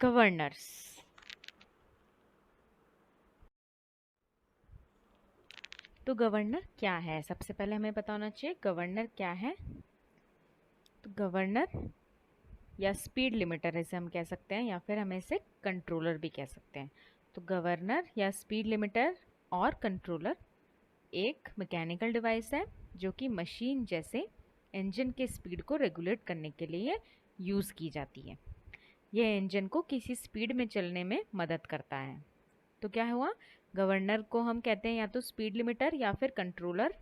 Governors. तो governor क्या है, सबसे पहले हमें बताना चाहिए गवर्नर क्या है। तो गवर्नर या स्पीड लिमिटर इसे हम कह सकते हैं, या फिर हम इसे कंट्रोलर भी कह सकते हैं। तो गवर्नर या स्पीड लिमिटर और कंट्रोलर एक मैकेनिकल डिवाइस है जो कि मशीन जैसे इंजन के स्पीड को रेगुलेट करने के लिए यूज़ की जाती है। यह इंजन को किसी स्पीड में चलने में मदद करता है। तो क्या हुआ, गवर्नर को हम कहते हैं या तो स्पीड लिमिटर या फिर कंट्रोलर।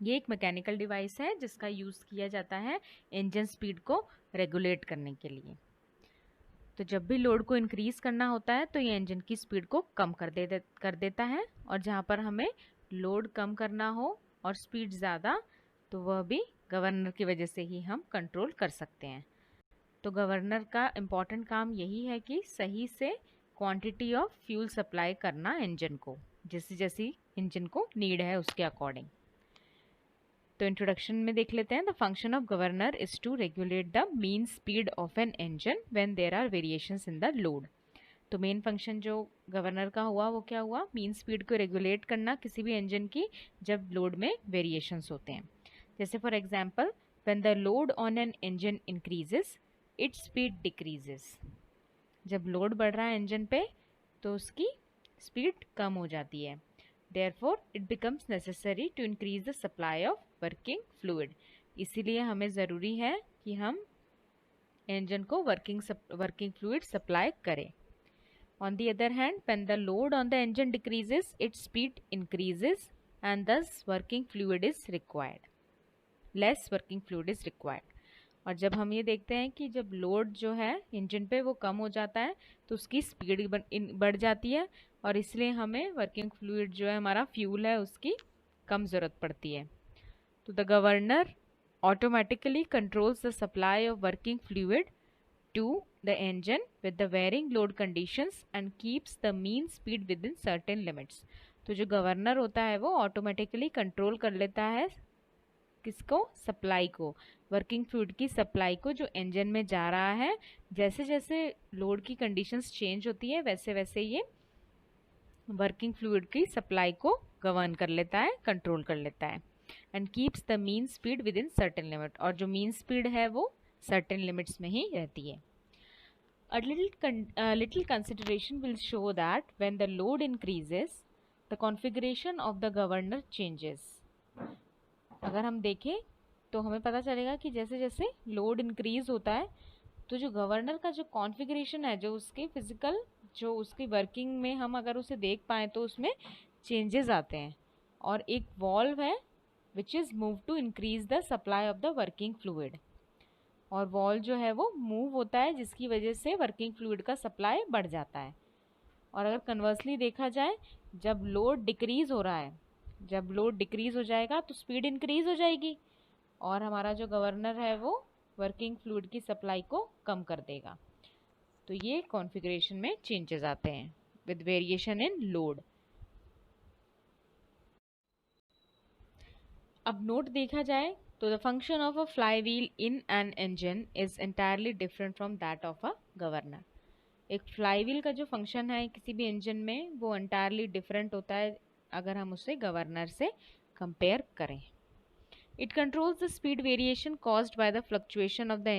ये एक मैकेनिकल डिवाइस है जिसका यूज़ किया जाता है इंजन स्पीड को रेगुलेट करने के लिए। तो जब भी लोड को इंक्रीज करना होता है तो ये इंजन की स्पीड को कम कर देता है, और जहाँ पर हमें लोड कम करना हो और स्पीड ज़्यादा, तो वह भी गवर्नर की वजह से ही हम कंट्रोल कर सकते हैं। तो गवर्नर का इम्पॉर्टेंट काम यही है कि सही से क्वांटिटी ऑफ फ्यूल सप्लाई करना इंजन को, जैसी जैसी इंजन को नीड है उसके अकॉर्डिंग। तो इंट्रोडक्शन में देख लेते हैं। The function of governor is to regulate the mean speed of an engine when there are variations in the load. तो मेन फंक्शन जो गवर्नर का हुआ वो क्या हुआ, मीन स्पीड को रेगुलेट करना किसी भी इंजन की जब लोड में वेरिएशंस होते हैं। जैसे for example, when the load on an engine increases its speed decreases. जब लोड बढ़ रहा है इंजन पे तो उसकी स्पीड कम हो जाती है। Therefore, it becomes necessary to increase the supply of working fluid. इसीलिए हमें ज़रूरी है कि हम इंजन को वर्किंग फ्लूइड सप्लाई करें। On the other hand, when the load on the engine decreases, its speed increases and thus working fluid is required. Less working fluid is required. और जब हम ये देखते हैं कि जब लोड जो है इंजन पे वो कम हो जाता है तो उसकी स्पीड बढ़ जाती है, और इसलिए हमें वर्किंग फ्लूइड जो है हमारा फ्यूल है उसकी कम ज़रूरत पड़ती है। तो the governor automatically controls the supply of working fluid to the engine with the varying load conditions and keeps the mean speed within certain limits. तो जो गवर्नर होता है वो ऑटोमेटिकली कंट्रोल कर लेता है किसको, सप्लाई को, वर्किंग फ्लूइड की सप्लाई को जो इंजन में जा रहा है। जैसे जैसे लोड की कंडीशंस चेंज होती है वैसे वैसे ये वर्किंग फ्लूइड की सप्लाई को गवर्न कर लेता है, कंट्रोल कर लेता है। And keeps the mean speed within certain limit, और जो मीन स्पीड है वो सर्टेन लिमिट्स में ही रहती है। A little consideration will show that when the load increases, the configuration of the governor changes. अगर हम देखें तो हमें पता चलेगा कि जैसे जैसे लोड इंक्रीज होता है तो जो गवर्नर का जो कॉन्फ़िगरेशन है, जो उसके फिजिकल जो उसकी वर्किंग में हम अगर उसे देख पाएँ तो उसमें चेंजेस आते हैं। और एक वॉल्व है which is move to increase the supply of the working fluid, और वॉल्व जो है वो मूव होता है जिसकी वजह से वर्किंग फ्लूइड का सप्लाई बढ़ जाता है। और अगर कन्वर्सली देखा जाए, जब लोड डिक्रीज हो रहा है, जब लोड डिक्रीज हो जाएगा तो स्पीड इंक्रीज हो जाएगी, और हमारा जो गवर्नर है वो वर्किंग फ्लूइड की सप्लाई को कम कर देगा। तो ये कॉन्फ़िगरेशन में चेंजेस आते हैं विद वेरिएशन इन लोड। अब नोट देखा जाए तो the function of a fly wheel in an engine is entirely different from that of a governor. एक फ्लाई व्हील का जो फंक्शन है किसी भी इंजन में वो एंटायरली डिफरेंट होता है अगर हम उसे गवर्नर से कंपेयर करें। It controls the speed variation caused by the fluctuation of the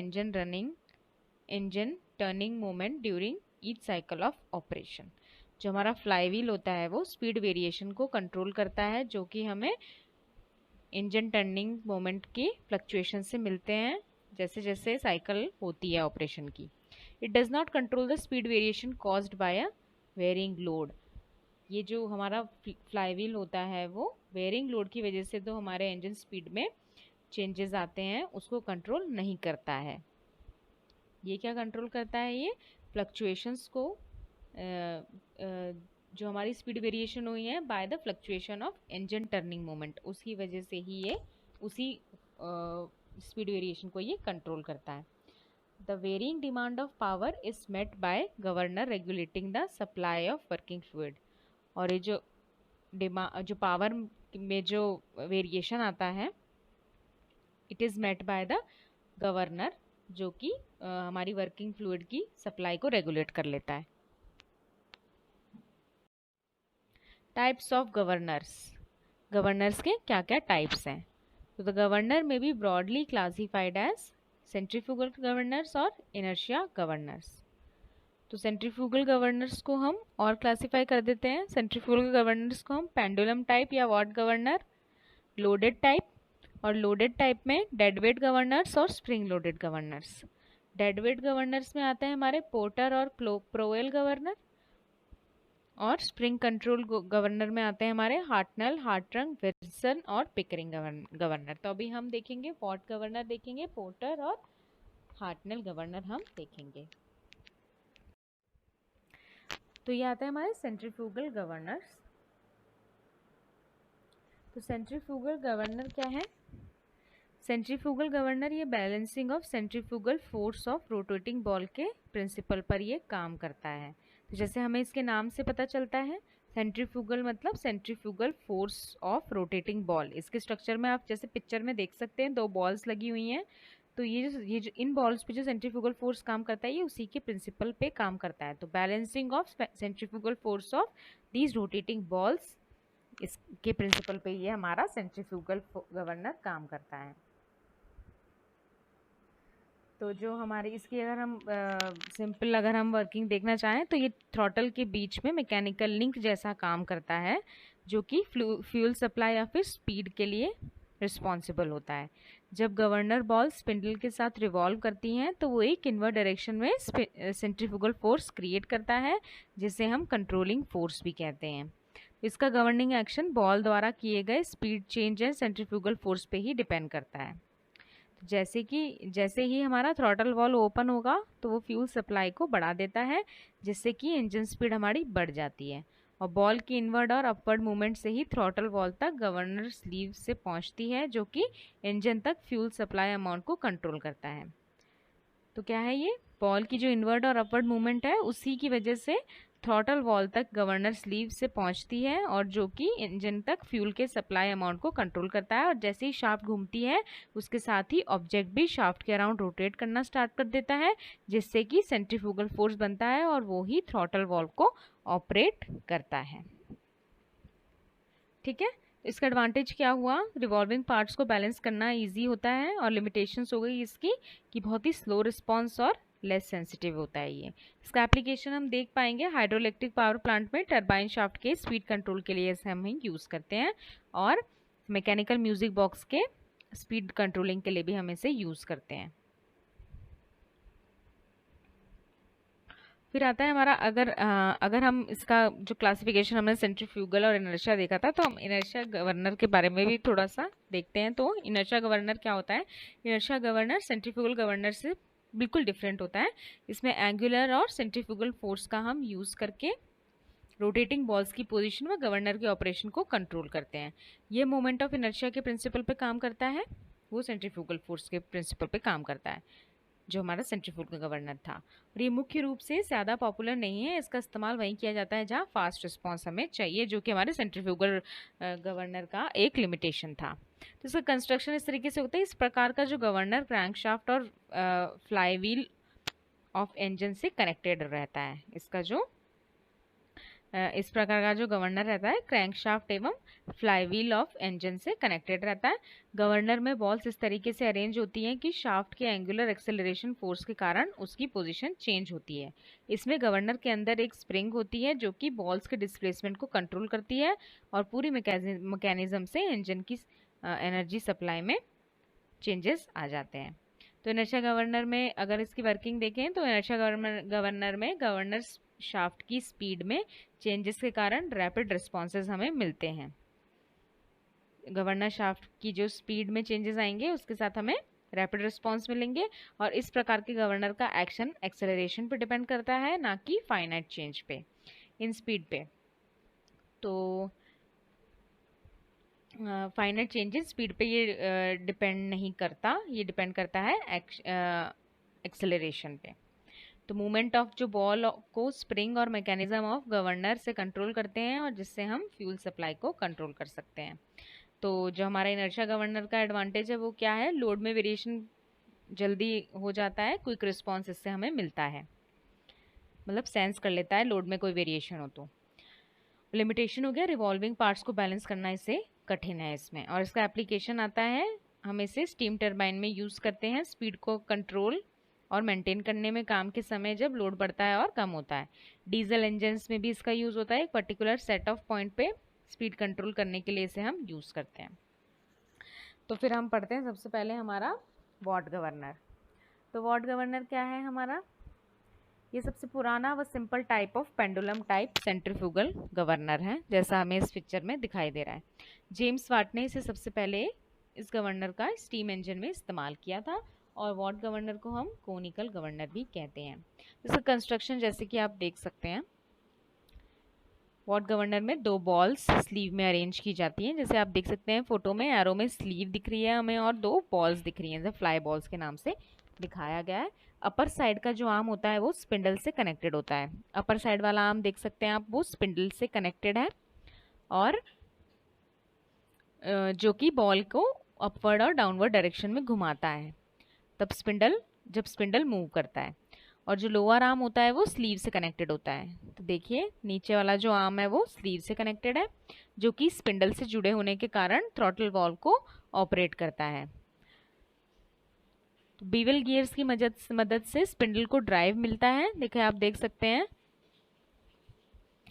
engine turning moment during each cycle of operation. जो हमारा फ्लाई व्हील होता है वो स्पीड वेरिएशन को कंट्रोल करता है जो कि हमें इंजन टर्निंग मोमेंट की फ्लक्चुएशन से मिलते हैं जैसे जैसे साइकिल होती है ऑपरेशन की। It does not control the speed variation caused by a varying load. ये जो हमारा फ्लाई व्हील होता है वो वेरिंग लोड की वजह से तो हमारे इंजन स्पीड में चेंजेस आते हैं उसको कंट्रोल नहीं करता है। ये क्या कंट्रोल करता है, ये फ्लक्चुएशंस को, जो हमारी स्पीड वेरिएशन हुई है by the fluctuation of engine turning moment, उसकी वजह से ही ये उसी स्पीड वेरिएशन को ये कंट्रोल करता है। The varying demand of power is met by governor regulating the supply of working fluid. और ये जो पावर में जो वेरिएशन आता है, it is met by the governor जो कि हमारी वर्किंग फ्लूइड की सप्लाई को रेगुलेट कर लेता है। टाइप्स ऑफ गवर्नर्स, गवर्नर्स के क्या क्या टाइप्स हैं? तो the governor may be broadly classified as centrifugal governors और इनर्शिया गवर्नर्स। तो सेंट्रीफ्यूगल गवर्नर्स को हम और क्लासिफाई कर देते हैं। सेंट्रीफ्यूगल गवर्नर्स को हम पेंडुलम टाइप या वॉट गवर्नर, लोडेड टाइप, और लोडेड टाइप में डेड वेट गवर्नर्स और spring loaded governors. Dead weight governors में आते हैं हमारे पोर्टर और प्रोवेल गवर्नर, और स्प्रिंग कंट्रोल गवर्नर में आते हैं हमारे हार्टनल, हार्ट्रंग, विल्सन और पिकरिंग गवर्नर। तो अभी हम देखेंगे वॉट गवर्नर देखेंगे, पोर्टर और हार्टनल गवर्नर हम देखेंगे। तो ये आता है हमारे सेंट्रीफ्यूगल गवर्नर्स। तो सेंट्रीफ्यूगल गवर्नर क्या है? सेंट्रीफ्यूगल गवर्नर ये balancing of centrifugal force of rotating ball के प्रिंसिपल पर ये काम करता है। तो जैसे हमें इसके नाम से पता चलता है, सेंट्रीफ्यूगल मतलब centrifugal force of rotating ball. इसके स्ट्रक्चर में आप जैसे पिक्चर में देख सकते हैं, दो बॉल्स लगी हुई हैं। तो ये जो इन बॉल्स पे जो सेंट्रीफ्यूगल फोर्स काम करता है, ये उसी के प्रिंसिपल पे काम करता है। तो balancing of centrifugal force of these rotating balls, इसके प्रिंसिपल पे ये हमारा सेंट्रीफ्यूगल गवर्नर काम करता है। तो जो हमारे इसकी अगर हम सिंपल अगर हम वर्किंग देखना चाहें, तो ये थ्रॉटल के बीच में मैकेनिकल लिंक जैसा काम करता है, जो कि फ्यूल सप्लाई या फिर स्पीड के लिए रिस्पॉन्सिबल होता है। जब गवर्नर बॉल स्पिंडल के साथ रिवॉल्व करती हैं, तो वो एक इनवर्ट डायरेक्शन में सेंट्रीफ्यूगल फोर्स क्रिएट करता है, जिसे हम कंट्रोलिंग फोर्स भी कहते हैं। इसका गवर्निंग एक्शन बॉल द्वारा किए गए speed change and centrifugal force पे ही डिपेंड करता है। जैसे ही हमारा थ्रॉटल वॉल्व ओपन होगा, तो वो फ्यूल सप्लाई को बढ़ा देता है, जिससे कि इंजन स्पीड हमारी बढ़ जाती है, और बॉल की इनवर्ड और अपवर्ड मूवमेंट से ही थ्रॉटल वॉल्व तक गवर्नर स्लीव से पहुंचती है, जो कि इंजन तक फ्यूल सप्लाई अमाउंट को कंट्रोल करता है। तो क्या है ये? बॉल की जो इनवर्ड और अपवर्ड मूवमेंट है, उसी की वजह से थ्रॉटल वॉल तक गवर्नर स्लीव से पहुंचती है, और जो कि इंजन तक फ्यूल के सप्लाई अमाउंट को कंट्रोल करता है। और जैसे ही शाफ्ट घूमती है, उसके साथ ही ऑब्जेक्ट भी शाफ्ट के अराउंड रोटेट करना स्टार्ट कर देता है, जिससे कि सेंट्रीफ्यूगल फोर्स बनता है, और वो ही थ्रॉटल वॉल्व को ऑपरेट करता है। ठीक है, इसका एडवांटेज क्या हुआ? रिवॉल्विंग पार्ट्स को बैलेंस करना इजी होता है, और लिमिटेशंस हो गई इसकी कि बहुत ही स्लो रिस्पॉन्स और लेस सेंसिटिव होता है ये। इसका एप्लीकेशन हम देख पाएंगे हाइड्रोइलेक्ट्रिक पावर प्लांट में टरबाइन शाफ्ट के स्पीड कंट्रोल के लिए इसे हम यूज़ करते हैं, और मैकेनिकल म्यूजिक बॉक्स के स्पीड कंट्रोलिंग के लिए भी हम इसे यूज़ करते हैं। फिर आता है हमारा, अगर हम इसका जो क्लासिफिकेशन हमने सेंट्रीफ्यूगल और इनर्शिया देखा था, तो हम इनर्शिया गवर्नर के बारे में भी थोड़ा सा देखते हैं। तो इनर्शिया गवर्नर क्या होता है? इनर्शिया गवर्नर सेंट्रीफ्यूगल गवर्नर से बिल्कुल डिफरेंट होता है। इसमें एंगुलर और सेंट्रीफ्यूगल फोर्स का हम यूज़ करके रोटेटिंग बॉल्स की पोजीशन व गवर्नर के ऑपरेशन को कंट्रोल करते हैं। ये मोमेंट ऑफ इनर्शिया के प्रिंसिपल पे काम करता है, वो सेंट्रीफ्यूगल फोर्स के प्रिंसिपल पे काम करता है, जो हमारा सेंट्रीफ्यूगल गवर्नर था। और ये मुख्य रूप से ज़्यादा पॉपुलर नहीं है, इसका इस्तेमाल वहीं किया जाता है जहाँ फास्ट रिस्पॉन्स हमें चाहिए, जो कि हमारे सेंट्रीफ्यूगल गवर्नर का एक लिमिटेशन था। तो इसका कंस्ट्रक्शन इस तरीके से होता है। इस प्रकार का जो गवर्नर क्रैंकशाफ्ट और फ्लाईव्हील ऑफ इंजन से कनेक्टेड रहता है। इसका जो इस प्रकार का जो गवर्नर रहता है, क्रैंकशाफ्ट एवं फ्लाईव्हील ऑफ इंजन से कनेक्टेड रहता है। गवर्नर में बॉल्स इस तरीके से अरेंज होती हैं कि शाफ्ट के एंगुलर एक्सेलरेशन फोर्स के कारण उसकी पोजीशन चेंज होती है। इसमें गवर्नर के अंदर एक स्प्रिंग होती है, जो कि बॉल्स के डिस्प्लेसमेंट को कंट्रोल करती है, और पूरी मैकेनिज्म से इंजन की एनर्जी सप्लाई में चेंजेस आ जाते हैं। तो इनर्शिया गवर्नर में अगर इसकी वर्किंग देखें, तो इनर्शिया गवर्नर में गवर्नर शाफ्ट की स्पीड में चेंजेस के कारण रैपिड रिस्पॉन्सेज हमें मिलते हैं। गवर्नर शाफ्ट की जो स्पीड में चेंजेस आएंगे, उसके साथ हमें रैपिड रिस्पॉन्स मिलेंगे, और इस प्रकार के गवर्नर का एक्शन एक्सेलरेशन पे डिपेंड करता है, ना कि फाइनाइट चेंज पे इन स्पीड पे। तो फाइनाइट चेंज इन स्पीड पे ये डिपेंड नहीं करता, ये डिपेंड करता है एक्सेलरेशन पे। तो मूवमेंट ऑफ जो बॉल को स्प्रिंग और मैकेनिज्म ऑफ गवर्नर से कंट्रोल करते हैं, और जिससे हम फ्यूल सप्लाई को कंट्रोल कर सकते हैं। तो जो हमारा इनर्शिया गवर्नर का एडवांटेज है वो क्या है? लोड में वेरिएशन जल्दी हो जाता है, क्विक रिस्पॉन्स इससे हमें मिलता है, मतलब सेंस कर लेता है लोड में कोई वेरिएशन हो तो। लिमिटेशन हो गया, रिवॉल्विंग पार्ट्स को बैलेंस करना इससे कठिन है इसमें। और इसका एप्लीकेशन आता है, हम इसे स्टीम टरबाइन में यूज़ करते हैं स्पीड को कंट्रोल और मेंटेन करने में काम के समय जब लोड बढ़ता है और कम होता है। डीजल इंजन्स में भी इसका यूज़ होता है, एक पर्टिकुलर सेट ऑफ पॉइंट पे स्पीड कंट्रोल करने के लिए इसे हम यूज़ करते हैं। तो फिर हम पढ़ते हैं सबसे पहले हमारा वॉट गवर्नर। तो वॉट गवर्नर क्या है हमारा? ये सबसे पुराना व simple type of pendulum type centrifugal governor है, जैसा हमें इस पिक्चर में दिखाई दे रहा है। जेम्स वाट ने इसे सबसे पहले इस गवर्नर का स्टीम इंजन में इस्तेमाल किया था, और वॉट गवर्नर को हम कोनिकल गवर्नर भी कहते हैं। इसका कंस्ट्रक्शन जैसे कि आप देख सकते हैं, वॉट गवर्नर में 2 बॉल्स स्लीव में अरेंज की जाती हैं, जैसे आप देख सकते हैं फोटो में एरो में स्लीव दिख रही है हमें और 2 बॉल्स दिख रही हैं, जैसे फ्लाई बॉल्स के नाम से दिखाया गया है। अपर साइड का जो आर्म होता है वो स्पिंडल से कनेक्टेड होता है। अपर साइड वाला आर्म देख सकते हैं आप, वो स्पिंडल से कनेक्टेड है, और जो कि बॉल को अपवर्ड और डाउनवर्ड डायरेक्शन में घुमाता है जब स्पिंडल मूव करता है। और जो लोअर आर्म होता है वो स्लीव से कनेक्टेड होता है। तो देखिए नीचे वाला जो आर्म है वो स्लीव से कनेक्टेड है, जो कि स्पिंडल से जुड़े होने के कारण थ्रॉटल वॉल्व को ऑपरेट करता है। तो बीवल गियर्स की मदद से स्पिंडल को ड्राइव मिलता है। देखिए आप देख सकते हैं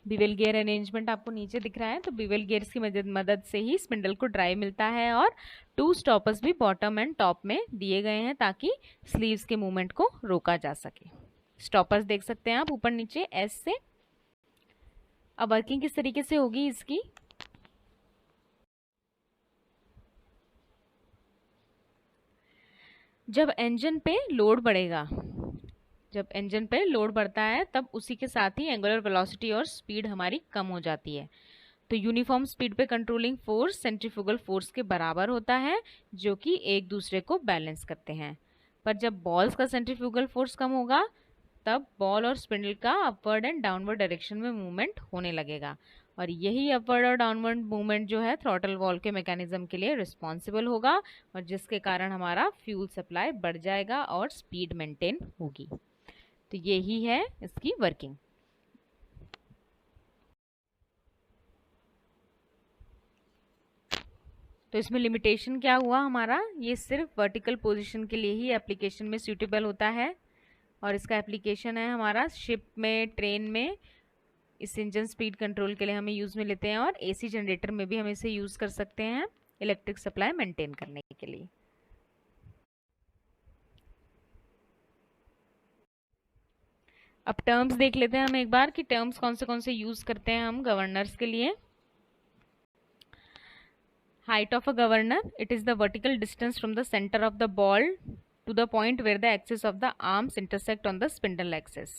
बीवल गियर अरेंजमेंट आपको नीचे दिख रहा है। तो बीवल गियर्स की मदद से ही स्पिंडल को ड्राइव मिलता है, और 2 स्टॉपर्स भी बॉटम एंड टॉप में दिए गए हैं ताकि स्लीव्स के मूवमेंट को रोका जा सके। स्टॉपर्स देख सकते हैं आप ऊपर नीचे एस से। अब वर्किंग किस तरीके से होगी इसकी? जब इंजन पे लोड बढ़ता है तब उसी के साथ ही एंगुलर वेलोसिटी और स्पीड हमारी कम हो जाती है। तो यूनिफॉर्म स्पीड पे कंट्रोलिंग फोर्स सेंट्रीफ्यूगल फोर्स के बराबर होता है, जो कि एक दूसरे को बैलेंस करते हैं। पर जब बॉल्स का सेंट्रीफ्यूगल फोर्स कम होगा तब बॉल और स्पिंडल का अपवर्ड एंड डाउनवर्ड डायरेक्शन में मूवमेंट होने लगेगा, और यही अपवर्ड और डाउनवर्ड मूवमेंट जो है थ्रॉटल वॉल्व के मैकेनिज्म के लिए रिस्पॉन्सिबल होगा, और जिसके कारण हमारा फ्यूल सप्लाई बढ़ जाएगा और स्पीड मेंटेन होगी। तो यही है इसकी वर्किंग। तो इसमें लिमिटेशन क्या हुआ हमारा? ये सिर्फ वर्टिकल पोजीशन के लिए ही एप्लीकेशन में सूटेबल होता है, और इसका एप्लीकेशन है हमारा शिप में, ट्रेन में, इस इंजन स्पीड कंट्रोल के लिए हमें यूज़ में लेते हैं, और एसी जनरेटर में भी हम इसे यूज़ कर सकते हैं इलेक्ट्रिक सप्लाई मेंटेन करने के लिए। अब टर्म्स देख लेते हैं हम एक बार कि टर्म्स कौन से यूज़ करते हैं हम गवर्नर्स के लिए। Height of a governor, it is the vertical distance from the center of the ball to the point where the axis of the arms intersect on the spindle axis.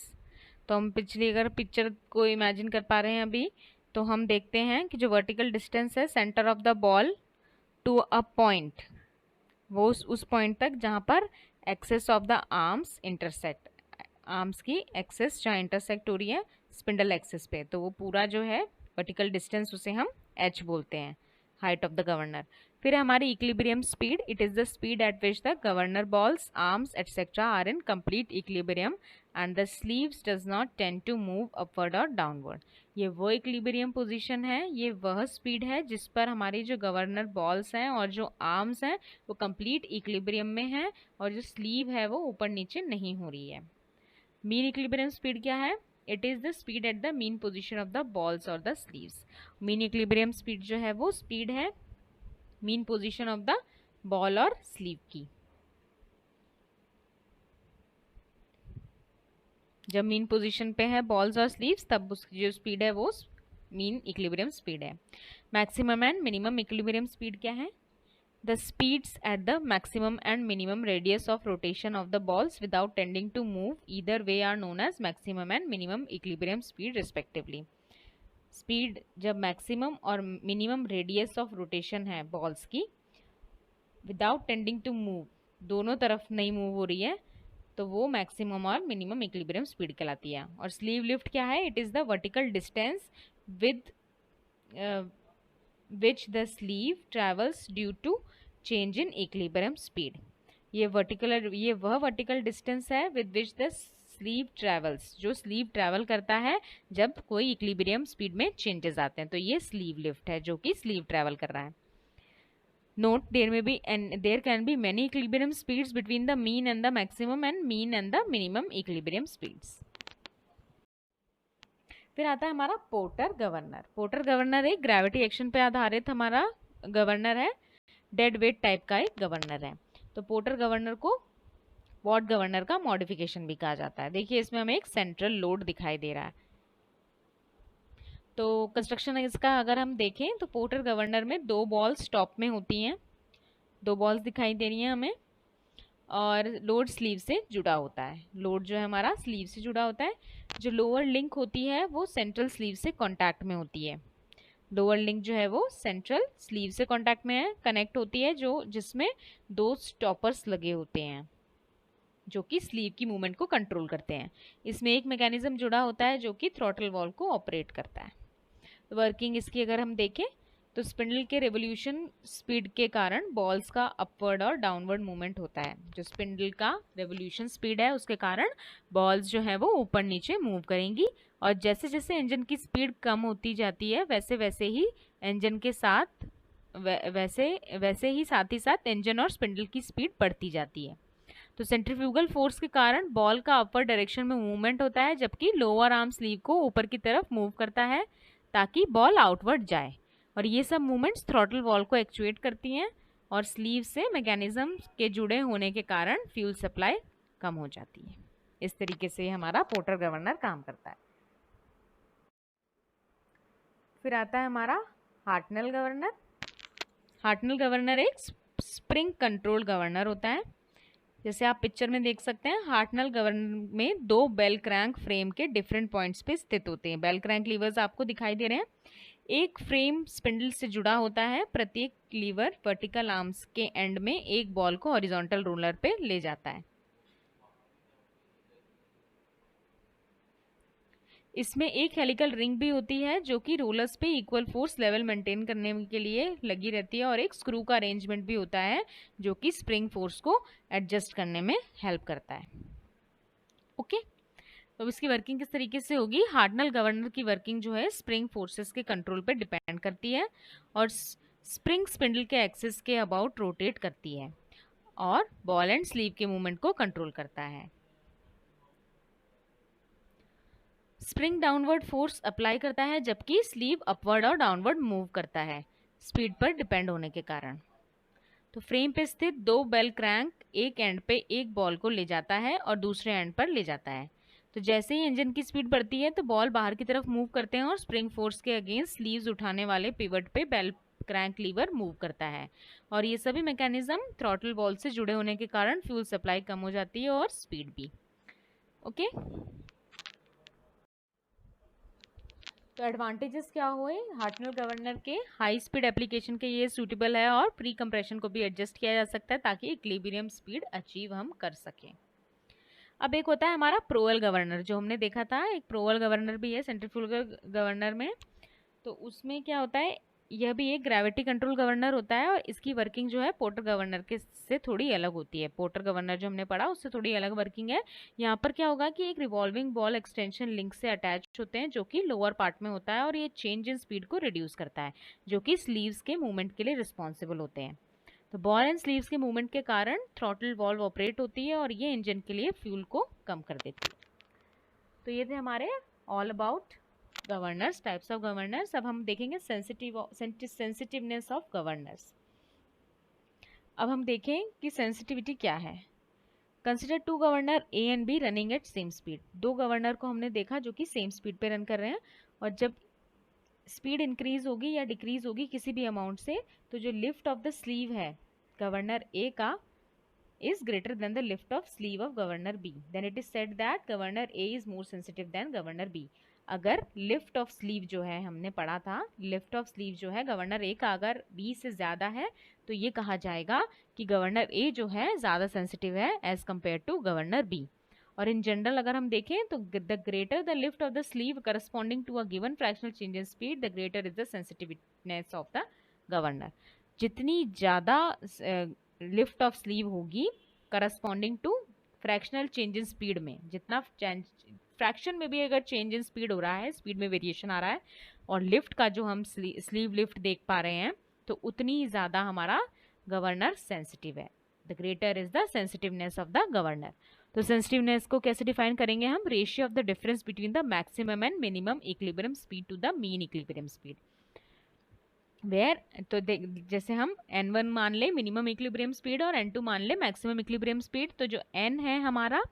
तो हम पिछली अगर picture को imagine कर पा रहे हैं अभी, तो हम देखते हैं कि जो वर्टिकल डिस्टेंस है centre of the ball to a point, वो उस पॉइंट तक जहाँ पर axes of the arms intersect, arms की एक्सेस जहाँ इंटरसेक्ट हो रही है स्पिंडल एक्सेस पे, तो वो पूरा जो है वर्टिकल डिस्टेंस उसे हम एच बोलते हैं, हाइट ऑफ द गवर्नर। फिर हमारी equilibrium speed, it is the speed at which the governor balls, arms etcetera are in complete equilibrium and the sleeves does not tend to move upward or downward. ये वो equilibrium position है, ये वह speed है जिस पर हमारी जो गवर्नर बॉल्स हैं और जो आर्म्स हैं वो कंप्लीट इक्विलिब्रियम में हैं, और जो स्लीव है वो ऊपर नीचे नहीं हो रही है। मीन इक्विलिब्रियम स्पीड क्या है? It is the speed at the mean position of the balls और the sleeves. Mean equilibrium speed जो है वो स्पीड है mean position of the ball और स्लीव की। जब मीन पोजीशन पे है बॉल्स और स्लीव्स तब उसकी जो स्पीड है वो मीन इक्विलिब्रियम स्पीड है। Maximum and minimum equilibrium speed क्या है? The speeds at the maximum and minimum radius of rotation of the balls without tending to move either way are known as maximum and minimum equilibrium speed respectively. Speed जब maximum और minimum radius of rotation है balls की without tending to move, दोनों तरफ नहीं move हो रही है, तो वो maximum और minimum equilibrium speed कहलाती है। और sleeve lift क्या है? It is the vertical distance with which the sleeve travels due to change in equilibrium speed. ये वह वर्टिकल डिस्टेंस है with which the sleeve travels, जो स्लीव ट्रेवल करता है जब कोई इक्विलिब्रियम स्पीड में चेंजेस आते हैं, तो ये स्लीव लिफ्ट है जो कि स्लीव ट्रेवल कर रहा है। Note there can be many equilibrium speeds between the mean and the maximum and mean and the minimum equilibrium speeds. फिर आता है हमारा पोर्टर गवर्नर। पोर्टर गवर्नर एक ग्रेविटी एक्शन पे आधारित हमारा गवर्नर है, डेड वेट टाइप का एक गवर्नर है। तो पोर्टर गवर्नर को वॉट गवर्नर का मॉडिफिकेशन भी कहा जाता है। देखिए इसमें हमें एक सेंट्रल लोड दिखाई दे रहा है। तो कंस्ट्रक्शन इसका अगर हम देखें तो पोर्टर गवर्नर में 2 बॉल्स टॉप में होती हैं, 2 बॉल्स दिखाई दे रही हैं हमें, और लोड स्लीव से जुड़ा होता है। लोड जो है हमारा स्लीव से जुड़ा होता है। जो लोअर लिंक होती है वो सेंट्रल स्लीव से कांटेक्ट में होती है। लोअर लिंक जो है वो सेंट्रल स्लीव से कांटेक्ट में है, कनेक्ट होती है, जो जिसमें 2 स्टॉपर्स लगे होते हैं जो कि स्लीव की मूवमेंट को कंट्रोल करते हैं। इसमें एक मैकेनिज्म जुड़ा होता है जो कि थ्रॉटल वॉल्व को ऑपरेट करता है। तो वर्किंग इसकी अगर हम देखें तो स्पिंडल के रेवोल्यूशन स्पीड के कारण बॉल्स का अपवर्ड और डाउनवर्ड मूवमेंट होता है। जो स्पिंडल का रेवोल्यूशन स्पीड है उसके कारण बॉल्स जो है वो ऊपर नीचे मूव करेंगी, और जैसे जैसे इंजन की स्पीड कम होती जाती है वैसे वैसे ही इंजन के साथ वैसे ही साथ इंजन और स्पिंडल की स्पीड बढ़ती जाती है। तो सेंट्रीफ्यूगल फोर्स के कारण बॉल का अपर डायरेक्शन में मूवमेंट होता है, जबकि लोअर आर्म स्लीव को ऊपर की तरफ मूव करता है ताकि बॉल आउटवर्ड जाए, और ये सब मूवमेंट्स थ्रॉटल वॉल को एक्चुएट करती हैं, और स्लीव से मैकेनिज्म के जुड़े होने के कारण फ्यूल सप्लाई कम हो जाती है। इस तरीके से हमारा पोर्टर गवर्नर काम करता है। फिर आता है हमारा हार्टनल गवर्नर। हार्टनल गवर्नर एक स्प्रिंग कंट्रोल गवर्नर होता है। जैसे आप पिक्चर में देख सकते हैं, हार्टनल गवर्नर में 2 बेल क्रैंक फ्रेम के डिफरेंट पॉइंट्स पे स्थित होते हैं। बेल क्रैंक लीवर्स आपको दिखाई दे रहे हैं। एक फ्रेम स्पिंडल से जुड़ा होता है। प्रत्येक लीवर वर्टिकल आर्म्स के एंड में एक बॉल को हॉरिजॉन्टल रोलर पे ले जाता है। इसमें एक हेलिकल रिंग भी होती है जो कि रोलर्स पे इक्वल फोर्स लेवल मेंटेन करने के लिए लगी रहती है, और एक स्क्रू का अरेंजमेंट भी होता है जो कि स्प्रिंग फोर्स को एडजस्ट करने में हेल्प करता है। ओके, तो इसकी वर्किंग किस तरीके से होगी? हार्टनल गवर्नर की वर्किंग जो है स्प्रिंग फोर्सेस के कंट्रोल पे डिपेंड करती है, और स्प्रिंग स्पिंडल के एक्सिस के अबाउट रोटेट करती है, और बॉल एंड स्लीव के मूवमेंट को कंट्रोल करता है। स्प्रिंग डाउनवर्ड फोर्स अप्लाई करता है, जबकि sleeve upward or downward move करता है स्पीड पर डिपेंड होने के कारण। तो फ्रेम पे स्थित 2 बेल क्रैंक एक एंड पे एक बॉल को ले जाता है और दूसरे एंड पर ले जाता है। तो जैसे ही इंजन की स्पीड बढ़ती है तो बॉल बाहर की तरफ मूव करते हैं, और स्प्रिंग फोर्स के अगेंस्ट स्लीव्स उठाने वाले पिवट पे बेल क्रैंक लीवर मूव करता है, और ये सभी मैकेनिज्म थ्रॉटल वॉल्व से जुड़े होने के कारण फ्यूल सप्लाई कम हो जाती है और स्पीड भी। ओके, तो एडवांटेजेस क्या हुए हार्टनल गवर्नर के? हाई स्पीड एप्लीकेशन के ये सूटेबल है, और प्री कंप्रेशन को भी एडजस्ट किया जा सकता है ताकि इक्विलिब्रियम स्पीड अचीव हम कर सकें। अब एक होता है हमारा प्रोअल गवर्नर, जो हमने देखा था, एक प्रोअल गवर्नर भी है सेंट्रीफ्यूगल गवर्नर में। तो उसमें क्या होता है, यह भी एक ग्रेविटी कंट्रोल गवर्नर होता है, और इसकी वर्किंग जो है पोर्टर गवर्नर के से थोड़ी अलग होती है। पोर्टर गवर्नर जो हमने पढ़ा उससे थोड़ी अलग वर्किंग है। यहाँ पर क्या होगा कि एक रिवॉल्विंग बॉल एक्सटेंशन लिंक से अटैच होते हैं जो कि लोअर पार्ट में होता है, और ये चेंज इन स्पीड को रिड्यूस करता है, जो कि स्लीव्स के मूवमेंट के लिए रिस्पॉन्सिबल होते हैं। तो बॉल एंड स्लीव्स के मूवमेंट के कारण थ्रॉटल वॉल्व ऑपरेट होती है, और ये इंजन के लिए फ्यूल को कम कर देती है। तो ये थे हमारे all about governors, types of governors. अब हम देखेंगे सेंसिटिवनेस ऑफ गवर्नर्स। अब हम देखें कि सेंसिटिविटी क्या है। Consider 2 governor A and B running at same speed. 2 governor को हमने देखा जो कि सेम स्पीड पे रन कर रहे हैं, और जब स्पीड इंक्रीज होगी या डिक्रीज होगी किसी भी अमाउंट से, तो जो लिफ्ट ऑफ द स्लीव है गवर्नर ए का is greater than the lift of sleeve of governor B, then it is said that governor A is more sensitive than governor B। अगर लिफ्ट ऑफ स्लीव जो है, हमने पढ़ा था, lift of sleeve जो है गवर्नर ए का अगर B से ज़्यादा है तो ये कहा जाएगा कि गवर्नर ए जो है ज़्यादा सेंसिटिव है as compared to governor B। और इन जनरल अगर हम देखें तो the greater the lift of the sleeve corresponding to a given fractional change in speed, the greater is the sensitiveness of the governor. जितनी ज़्यादा lift of sleeve होगी corresponding to fractional change in speed में, जितना fraction में भी अगर change in speed हो रहा है, स्पीड में वेरिएशन आ रहा है, और लिफ्ट का जो हम स्लीव लिफ्ट देख पा रहे हैं, तो उतनी ही ज़्यादा हमारा गवर्नर सेंसिटिव है. The greater is the sensitiveness of the governor. तो सेंसिटिवनेस को कैसे डिफाइन करेंगे हम? Ratio of the difference between the maximum and minimum equilibrium speed to the mean equilibrium speed. Where तो जैसे हम n1 मान ले मिनिमम इक्विलिब्रियम स्पीड और n2 मान ले मैक्सिमम इक्विलिब्रियम स्पीड, तो जो n है हमारा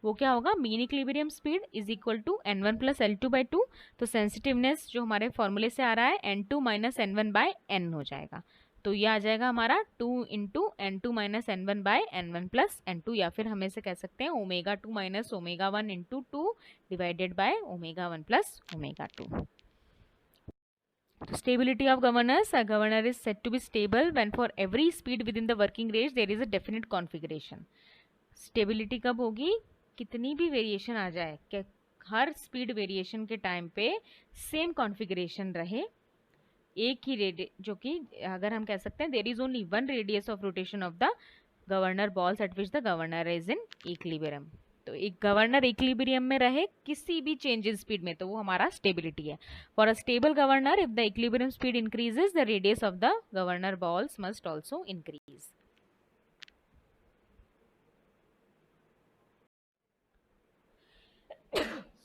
वो क्या होगा? Mean equilibrium speed is equal to n1 plus L2 by 2. तो सेंसिटिवनेस जो हमारे फॉर्मूले से आ रहा है n2 minus n1 bye n हो जाएगा. तो ये आ जाएगा हमारा 2 into n2 minus n1 bye n1 plus n2, या फिर हम ऐसे कह सकते हैं omega 2 minus omega 1 into 2 divided by omega 1 plus omega 2. Stability of governors. A governor is said to be stable when for every speed within the working range there is a definite configuration. Stability कब होगी? कितनी भी variation आ जाए, कि हर speed variation के time पे same configuration रहे, एक ही रेडियस, जो कि अगर हम कह सकते हैं there is only one radius of rotation of the governor balls at which the governor is in equilibrium. तो एक गवर्नर इक्विलिब्रियम में रहे किसी भी चेंज इन स्पीड में, तो वो हमारा स्टेबिलिटी है. For a stable governor, if the equilibrium speed increases, the radius of the governor balls must also increase.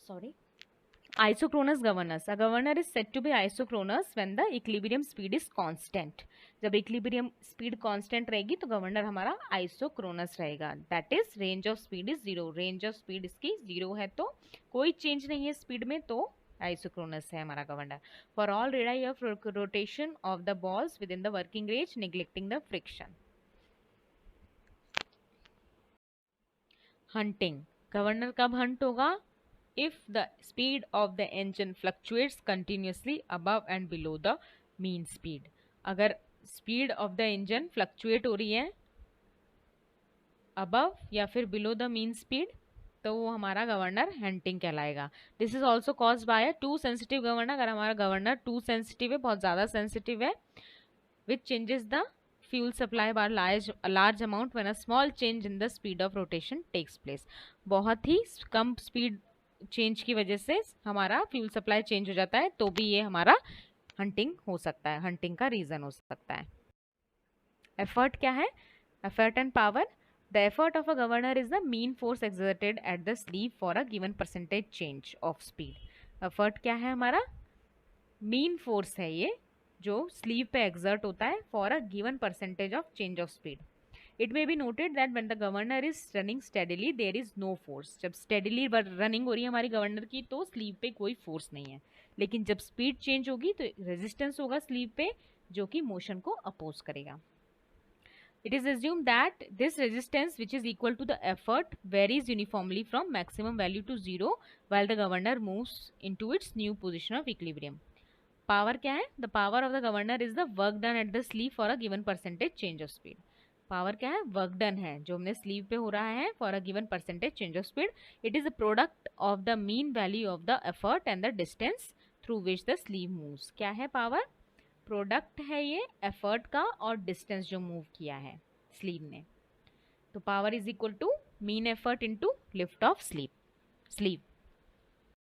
Sorry. Isochronous governors. A governor is said to be isochronous when the equilibrium speed is constant. जब equilibrium speed constant रहेगी तो governor हमारा isochronous रहेगा. That is range of speed is zero. Range of speed इसकी zero है, तो कोई change नहीं है speed में, तो isochronous है हमारा governor. For all radii of rotation of the balls within the working range, neglecting the friction. Hunting. Governor कब हंट होगा? If the speed of the engine fluctuates continuously above and below the mean speed. अगर speed of the engine fluctuate हो रही है above या फिर below the mean speed, तो वो हमारा गवर्नर हंटिंग कहलाएगा. This is also cause by two sensitive governor. अगर हमारा गवर्नर टू सेंसिटिव है, बहुत ज़्यादा सेंसिटिव है, which changes the fuel supply by large amount when a small change in the speed of rotation takes place. बहुत ही कम speed change की वजह से हमारा फ्यूल सप्लाई चेंज हो जाता है, तो भी ये हमारा हंटिंग हो सकता है, हंटिंग का रीजन हो सकता है. एफर्ट क्या है? Effort and power. The effort of a governor is the mean force exerted at the sleeve for a given percentage change of speed. Effort क्या है हमारा? मीन फोर्स है ये, जो स्लीव पे एक्सर्ट होता है for a given percentage of change of speed. It may be noted that when the governor is running steadily, there is no force. जब steadily रनिंग हो रही है हमारी गवर्नर की, तो स्लीव पे कोई फोर्स नहीं है. लेकिन जब स्पीड चेंज होगी तो रेजिस्टेंस होगा स्लीव पे, जो कि मोशन को अपोज करेगा. It is assumed that this resistance, which is equal to the effort, varies uniformly from maximum value to zero while the governor moves into its new position of equilibrium. Power क्या है? The power of the governor is the work done at the sleeve for a given percentage change of speed. Power क्या है? Work done है जो हमने sleeve पे हो रहा है for a given percentage change of speed. It is a product of the mean value of the effort and the distance through which the sleeve moves. क्या है पावर? प्रोडक्ट है ये एफर्ट का और डिस्टेंस जो मूव किया है sleeve ने. तो power is equal to mean effort into lift of sleeve.